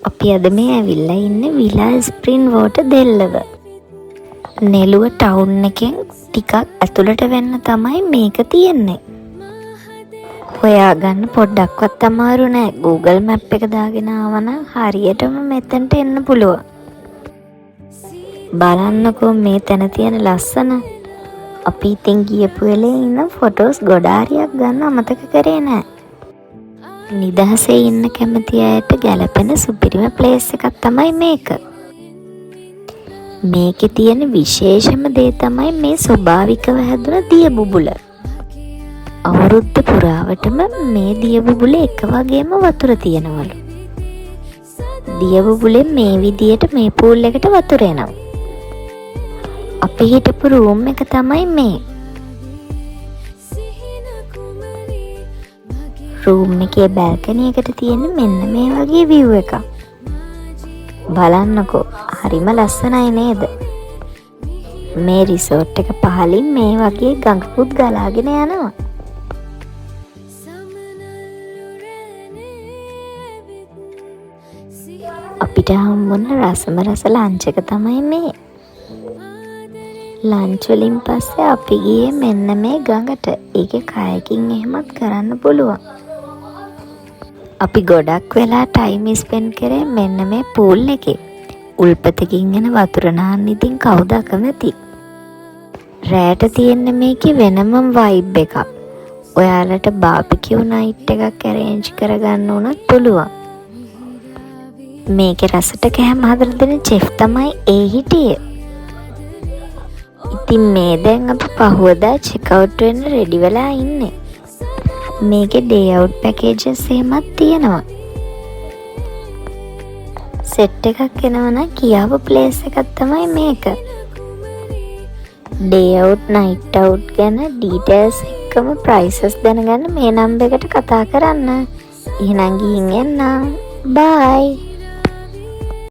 අපි අද මේ ඇවිල්ලා ඉන්නේ විලා ස්ප්‍රින් වෝටර් දෙල්ලව. නෙළුව ටවුන් එකෙන් ටිකක් ඇතුළට වෙන්න තමයි මේක තියෙන්නේ. හොයාගන්න පොඩ්ඩක්වත් අමාරු නෑ. Google Map එක දාගෙන ආවනම් හරියටම මෙතනට එන්න පුළුවන්. බලන්නකෝ මේ තැන තියෙන ලස්සන. අපි ඉතින් ගියපු වෙලේ ඉන්න ෆොටෝස් ගොඩාරියක් ගන්න අමතක කරේ නෑ. නිදහසේ ඉන්න කැමති අයට ගැලපෙන සුපිරිම ප්ලේස් එකක් තමයි මේක. මේකේ තියෙන විශේෂම දේ තමයි මේ ස්වභාවිකව හැදුන දිය බුබුල. අවුරුද්ද පුරාවටම මේ දිය බුබුලේ එක වගේම වතුර තියෙනවලු. දිය බුබුලෙන් මේ විදියට මේ පූල් එකට වතුර එනවා. අපි හිටපු රූම් එක තමයි මේ. රූම් එකේ බැල්කනි එකට තියෙන මෙන්න මේ වගේ view එකක්. බලන්නකෝ හරිම ලස්සනයි නේද? මේ රිසෝට් එක පහලින් මේ වගේ ගඟකුත් ගලාගෙන යනවා. අපිට හම්බුන රසම රස ලන්ච් එක තමයි මේ. ලන්ච් වලින් පස්සේ අපි ගියේ මෙන්න මේ ගඟට. ඒකේ කයකින් එහෙමත් කරන්න පුළුවන්. අපි ගොඩක් වෙලා ටයිම් ස්පෙන්ඩ් කරේ මෙන්න මේ පූල් එකේ. උල්පතකින් එන වතුර නාන්න ඉතින් කවුද අකමැති? රෑට තියෙන මේකේ වෙනම වයිබ් එකක්. ඔයාලට බාබිකියු නයිට් එකක් arrange කරගන්න උනත් පුළුවන්. මේකේ රසට කැම හදලා දෙන chef තමයි ඒ හිටියේ. ඉතින් මේ දැන් අපි පහුවදා check out වෙන්න ready වෙලා ඉන්නේ. මේකේ day out packages එහෙමත් තියෙනවා. සෙට් එකක් එනවනම් කියාපු ප්ලේස් එකක් තමයි මේක. day out night out ගැන details එක්කම prices දැනගන්න මේ නම්බර් එකට කතා කරන්න. එහෙනම් ගිහින් එන්න. bye.